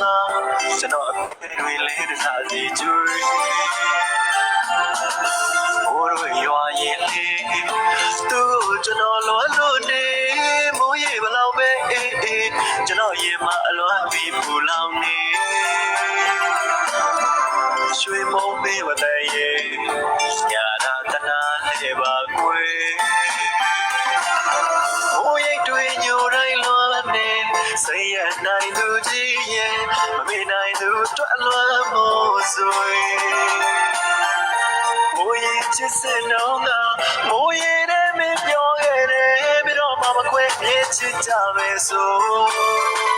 မှာကျွန်တော်တွေလေးတစ်စားစီကျွေးဘိုးတို့ရွာရင်လေးသူ့ကိုကျွန်တော်လွမ်းလို့နေမိုးရေဘလောက်ပဲအေးအေးကျွန်တော်ရင်မှာအလွမ်းပြီးပူလောင်နေရွှေမုံပေးဝတဲ့ရေညာနာတနာလေးပါကွယ်ဘိုးရိတ်တွေညိုတိုင်းလွမ်းနေစိတ်ရနိုင်သူကြီးရဲ့မမေ့နိုင်သူတွေ့အလွမ်းမို့ဆိုမိုးရေချစ်စင်တော့ကမိုးရေနဲ့မပြောခဲ့တယ်ပြီးတော့မှမခွဲမြဲချစ်ကြပဲဆို